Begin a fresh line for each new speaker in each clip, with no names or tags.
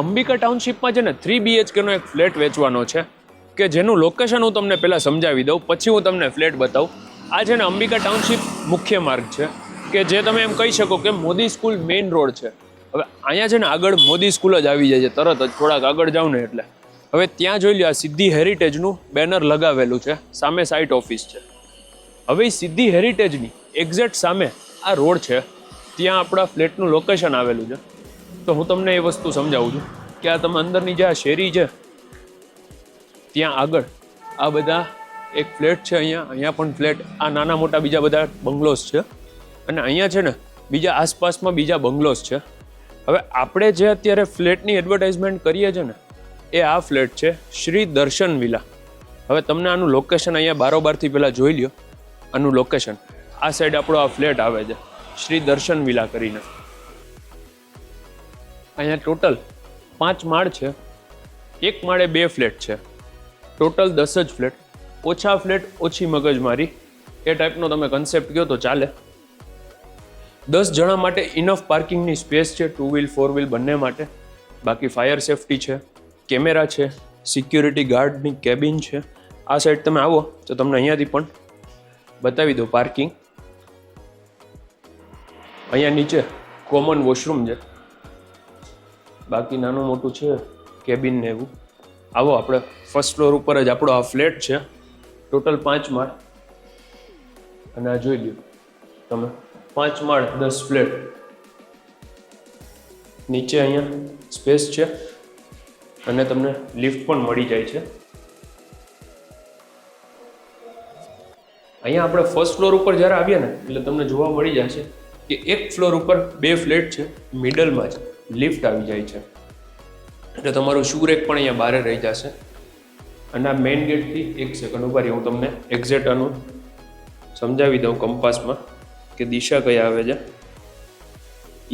અંબિકા ટાઉનશીપમાં છે ને 3 BHK નો એક ફ્લેટ વેચવાનો છે કે જેનું લોકેશન હું તમને પહેલાં સમજાવી દઉં, પછી હું તમને ફ્લેટ બતાવું. આ છે ને અંબિકા ટાઉનશીપ મુખ્ય માર્ગ છે કે જે તમે એમ કહી શકો કે મોદી સ્કૂલ મેઇન રોડ છે. હવે અહીંયા છે ને આગળ મોદી સ્કૂલ જ આવી જાય છે તરત જ, થોડાક આગળ જાવ ને એટલે. હવે ત્યાં જોઈ લો, આ સિદ્ધિ હેરિટેજનું બેનર લગાવેલું છે, સામે સાઇટ ઓફિસ છે. હવે એ સિદ્ધિ હેરિટેજની એક્ઝેક્ટ સામે આ રોડ છે, ત્યાં આપણા ફ્લેટનું લોકેશન આવેલું છે. તો હું તમને એ વસ્તુ સમજાવું છું કે આ તમે અંદરની જે આ શેરી છે ત્યાં આગળ આ બધા એક ફ્લેટ છે, અહીંયા પણ ફ્લેટ, આ નાના મોટા બીજા બધા બંગલોઝ છે, અને અહીંયા છે ને બીજા આસપાસમાં બીજા બંગલોઝ છે. હવે આપણે જે અત્યારે ફ્લેટની એડવર્ટાઇઝમેન્ટ કરીએ છીએ ને એ આ ફ્લેટ છે શ્રી દર્શન વિલા. હવે તમને આનું લોકેશન અહીંયા બારોબારથી પહેલાં જોઈ લ્યો. આનું લોકેશન આ સાઈડ આપણો આ ફ્લેટ આવે છે શ્રી દર્શન વિલા કરીને. અહીંયા ટોટલ 5 માળ છે, એક માળે 2 ફ્લેટ છે, ટોટલ 10 જ ફ્લેટ. ઓછા ફ્લેટ ઓછી મગજમારી એ ટાઈપનો તમે કન્સેપ્ટ કહો તો ચાલે. 10 જણા માટે ઇનફ પાર્કિંગની સ્પેસ છે, 2 વ્હીલ 4 વ્હીલ બંને માટે. બાકી ફાયર સેફટી છે, કેમેરા છે, સિક્યુરિટી ગાર્ડની કેબિન છે. આ સાઈડ તમે આવો તો તમને અહીંયાથી પણ બતાવી દો પાર્કિંગ. અહીંયા નીચે કોમન વોશરૂમ છે, બાકી નાનું મોટું છે કેબિન ને એવું. આવો આપણે ફર્સ્ટ ફ્લોર ઉપર જ આપણો આ ફ્લેટ છે, ટોટલ 5 માળ. અને આ જોઈ લ્યો તમે, 5 માળ 10 ફ્લેટ. નીચે અહીંયા સ્પેસ છે અને તમને લિફ્ટ પણ મળી જાય છે. અહીંયા આપણે ફર્સ્ટ ફ્લોર ઉપર જ્યારે આવીએ ને એટલે તમને જોવા મળી જશે કે એક ફ્લોર ઉપર 2 ફ્લેટ છે, મિડલમાં જ લિફ્ટ આવી જાય છે, એટલે તમારું શૂ રેક પણ અહીંયા બહાર રહી જશે. અને આ મેઇન ગેટથી 1 સેકન્ડ ઉભા રહી, હું તમને એક્ઝેક્ટ આનું સમજાવી દઉં કમ્પાસમાં કે દિશા કઈ આવે છે.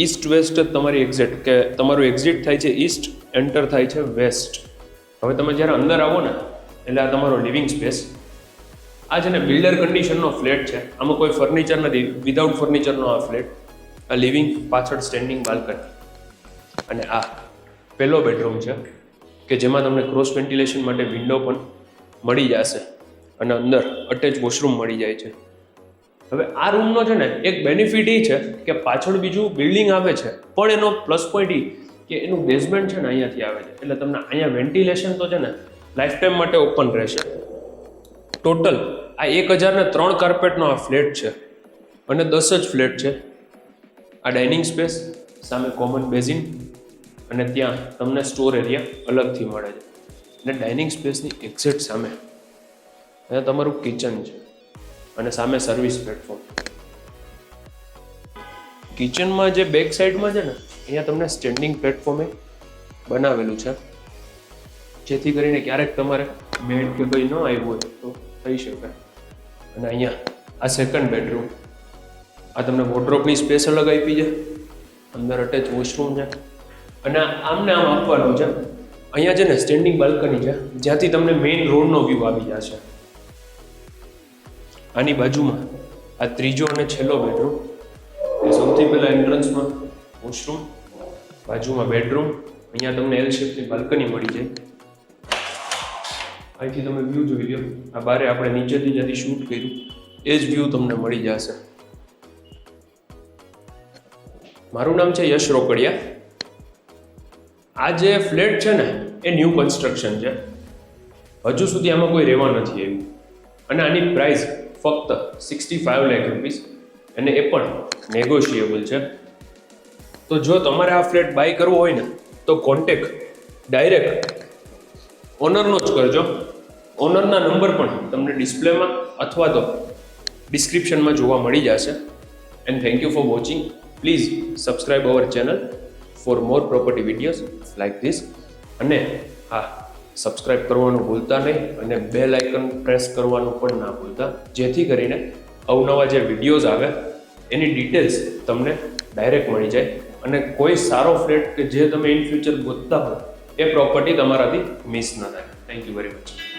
ઈસ્ટ વેસ્ટ જ તમારી એક્ઝેક્ટ, કે તમારું એક્ઝિટ થાય છે ઈસ્ટ, એન્ટર થાય છે વેસ્ટ. હવે તમે જ્યારે અંદર આવો ને એટલે આ તમારો લિવિંગ સ્પેસ. આ છે ને બિલ્ડર કન્ડિશનનો ફ્લેટ છે, આમાં કોઈ ફર્નિચર નથી, વિધાઉટ ફર્નિચરનો આ ફ્લેટ. આ લિવિંગ, પાછળ સ્ટેન્ડિંગ બાલ્કની. અને આ પહેલો બેડરૂમ છે કે જેમાં તમને ક્રોસ વેન્ટિલેશન માટે વિન્ડો પણ મળી જશે અને અંદર અટેચ વોશરૂમ મળી જાય છે. હવે આ રૂમનો છે ને એક બેનિફિટ એ છે કે પાછળ બીજું બિલ્ડિંગ આવે છે, પણ એનો પ્લસ પોઈન્ટ એ કે એનું બેઝમેન્ટ છે ને અહીંયાથી આવે છે, એટલે તમને અહીંયા વેન્ટિલેશન તો છે ને લાઈફ ટાઈમ માટે ઓપન રહેશે. ટોટલ આ 1003 કાર્પેટનો આ ફ્લેટ છે અને 10 જ ફ્લેટ છે. આ ડાઇનિંગ સ્પેસ, સામે કોમન બેઝિન, અને ત્યાં તમને સ્ટોર એરિયા અલગથી મળે છે. અને ડાઇનિંગ સ્પેસની એક્ઝેક્ટ સામે અહીંયા તમારું કિચન છે અને સામે સર્વિસ પ્લેટફોર્મ. કિચનમાં જે બેક સાઈડમાં છે ને અહીંયા તમને સ્ટેન્ડિંગ પ્લેટફોર્મે બનાવેલું છે, જેથી કરીને ક્યારેક તમારે મેડ કે કંઈ ન આવ્યું હોય તો થઈ શકે. અને અહીંયા આ સેકન્ડ બેડરૂમ, આ તમને વોર્ડરોબની સ્પેસ અલગ આપી છે, અંદર અટેચ વોશરૂમ છે. અને આમને આમ આપવાનું છે. અહીંયા છે ને સ્ટેન્ડિંગ બાલ્કની છે, જ્યાંથી તમને મેઇન રોડનો વ્યૂ આવી જશે. આની બાજુમાં આ ત્રીજો અને છેલ્લો બેડરૂમ. એ સૌથી પહેલાં એન્ટ્રન્સમાં વોશરૂમ, બાજુમાં બેડરૂમ. અહીંયા તમને એલ શેપની બાલ્કની મળી જાય. અહીંથી તમે વ્યૂ જોઈ લો. આ બારે આપણે નીચેથી જ્યાંથી શૂટ કર્યું એ જ વ્યૂ તમને મળી જશે. મારું નામ છે યશ રોકડિયા. આ જે ફ્લેટ છે ને એ ન્યૂ કન્સ્ટ્રક્શન છે, હજુ સુધી આમાં કોઈ રહેવા નથી આવ્યું. અને આની પ્રાઇસ ફક્ત 65 લાખ રૂપીસ, અને એ પણ નેગોશિયેબલ છે. તો જો તમારે આ ફ્લેટ બાય કરવો હોય ને તો કોન્ટેક્ટ ડાયરેક્ટ ઓનરનો જ કરજો. ઓનરના નંબર પણ તમને ડિસ્પ્લેમાં અથવા તો ડિસ્ક્રિપ્શનમાં જોવા મળી જશે. And thank you for watching. Please subscribe our channel for more property videos like this. અને હા, સબસ્ક્રાઇબ કરવાનું ભૂલતા નહીં અને બેલ આઇકન પ્રેસ કરવાનું પણ ના ભૂલતા, જેથી કરીને અવનવા જે વિડીયોઝ આવે એની ડિટેલ્સ તમને ડાયરેક્ટ મળી જાય અને કોઈ સારો ફ્લેટ કે જે તમે ઇન ફ્યુચર ગોતતા હોય એ પ્રોપર્ટી તમારાથી મિસ ન થાય. Thank you very much.